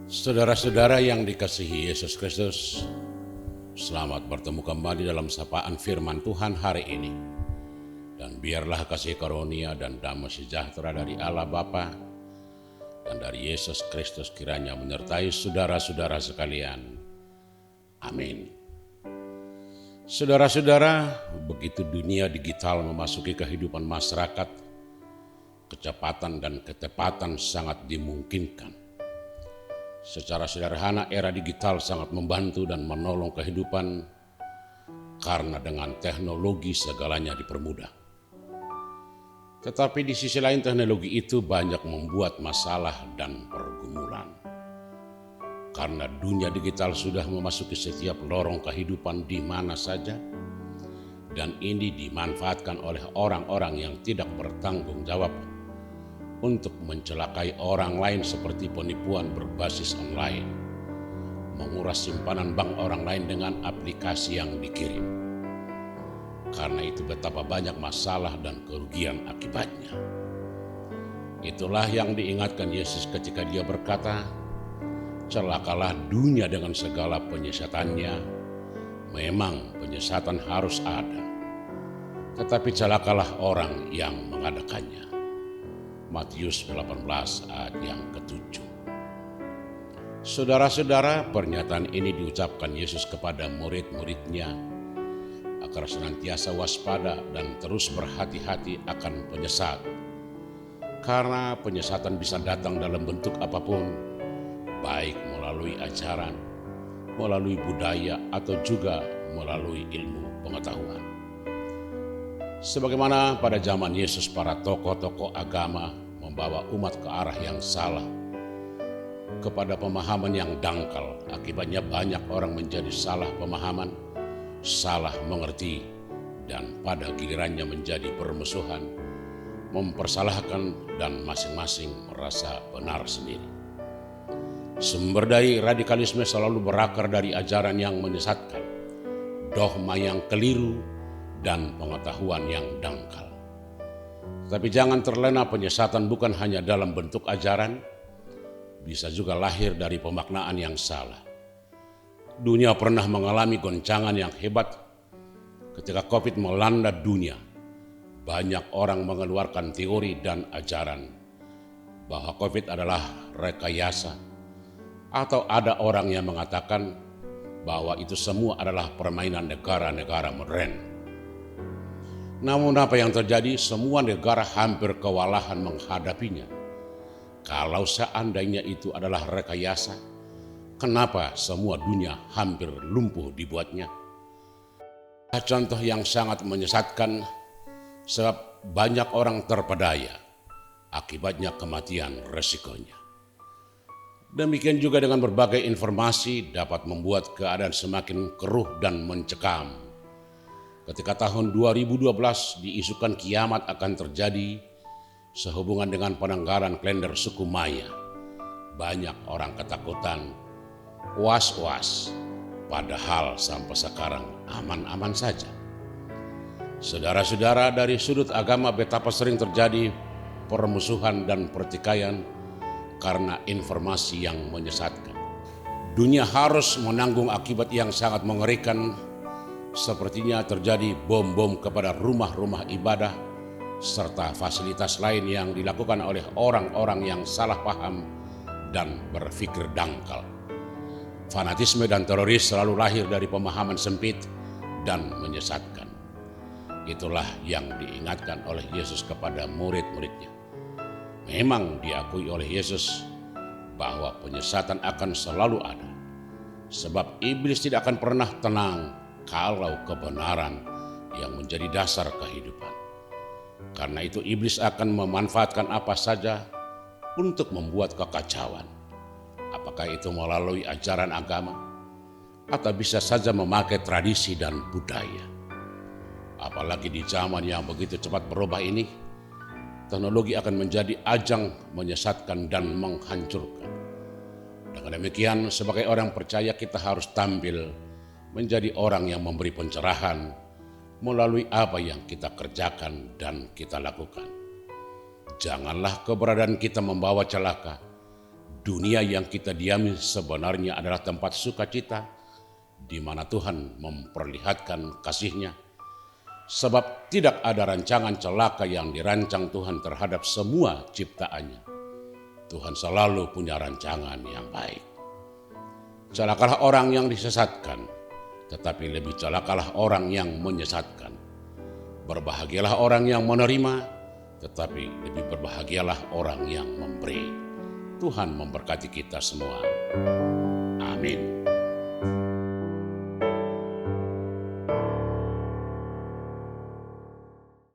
Saudara-saudara yang dikasihi Yesus Kristus, selamat bertemu kembali dalam sapaan firman Tuhan hari ini. Dan biarlah kasih karunia dan damai sejahtera dari Allah Bapa dan dari Yesus Kristus kiranya menyertai saudara-saudara sekalian. Amin. Saudara-saudara, begitu dunia digital memasuki kehidupan masyarakat, kecepatan dan ketepatan sangat dimungkinkan. Secara sederhana, era digital sangat membantu dan menolong kehidupan karena dengan teknologi segalanya dipermudah. Tetapi di sisi lain teknologi itu banyak membuat masalah dan pergumulan. Karena dunia digital sudah memasuki setiap lorong kehidupan di mana saja, dan ini dimanfaatkan oleh orang-orang yang tidak bertanggung jawab untuk mencelakai orang lain seperti penipuan berbasis online, menguras simpanan bank orang lain dengan aplikasi yang dikirim. Karena itu betapa banyak masalah dan kerugian akibatnya. Itulah yang diingatkan Yesus ketika dia berkata, celakalah dunia dengan segala penyesatannya. Memang penyesatan harus ada, tetapi celakalah orang yang mengadakannya. Matius 18 ayat yang ke-7. Saudara-saudara, pernyataan ini diucapkan Yesus kepada murid-muridnya agar senantiasa waspada dan terus berhati-hati akan penyesat. Karena penyesatan bisa datang dalam bentuk apapun, baik melalui ajaran, melalui budaya, atau juga melalui ilmu pengetahuan. Sebagaimana pada zaman Yesus, para tokoh-tokoh agama membawa umat ke arah yang salah, kepada pemahaman yang dangkal. Akibatnya banyak orang menjadi salah pemahaman, salah mengerti, dan pada gilirannya menjadi permusuhan, mempersalahkan, dan masing-masing merasa benar sendiri. Sumber dari radikalisme selalu berakar dari ajaran yang menyesatkan, dogma yang keliru, dan pengetahuan yang dangkal. Tapi jangan terlena, penyesatan bukan hanya dalam bentuk ajaran, bisa juga lahir dari pemaknaan yang salah. Dunia pernah mengalami goncangan yang hebat ketika COVID melanda dunia. Banyak orang mengeluarkan teori dan ajaran bahwa COVID adalah rekayasa, atau ada orang yang mengatakan bahwa itu semua adalah permainan negara-negara modern. Namun apa yang terjadi? Semua negara hampir kewalahan menghadapinya. Kalau seandainya itu adalah rekayasa, kenapa semua dunia hampir lumpuh dibuatnya? Contoh yang sangat menyesatkan, sebab banyak orang terpedaya, akibatnya kematian resikonya. Demikian juga dengan berbagai informasi dapat membuat keadaan semakin keruh dan mencekam. Ketika tahun 2012 diisukan kiamat akan terjadi sehubungan dengan penanggalan kalender suku Maya, banyak orang ketakutan, was-was, padahal sampai sekarang aman-aman saja. Saudara-saudara, dari sudut agama betapa sering terjadi permusuhan dan pertikaian karena informasi yang menyesatkan. Dunia harus menanggung akibat yang sangat mengerikan. Sepertinya terjadi bom-bom kepada rumah-rumah ibadah serta fasilitas lain yang dilakukan oleh orang-orang yang salah paham dan berpikir dangkal. Fanatisme dan teroris selalu lahir dari pemahaman sempit dan menyesatkan. Itulah yang diingatkan oleh Yesus kepada murid-muridnya. Memang diakui oleh Yesus bahwa penyesatan akan selalu ada, sebab iblis tidak akan pernah tenang kalau kebenaran yang menjadi dasar kehidupan. Karena itu iblis akan memanfaatkan apa saja untuk membuat kekacauan. Apakah itu melalui ajaran agama, atau bisa saja memakai tradisi dan budaya. Apalagi di zaman yang begitu cepat berubah ini, teknologi akan menjadi ajang menyesatkan dan menghancurkan. Dengan demikian, sebagai orang percaya kita harus tampil menjadi orang yang memberi pencerahan melalui apa yang kita kerjakan dan kita lakukan. Janganlah keberadaan kita membawa celaka, Dunia yang kita diami sebenarnya adalah tempat sukacita, di mana Tuhan memperlihatkan kasih-Nya. Sebab tidak ada rancangan celaka yang dirancang Tuhan terhadap semua ciptaannya. Tuhan selalu punya rancangan yang baik. Celakalah orang yang disesatkan, tetapi lebih celakalah orang yang menyesatkan. Berbahagialah orang yang menerima, tetapi lebih berbahagialah orang yang memberi. Tuhan memberkati kita semua. Amin.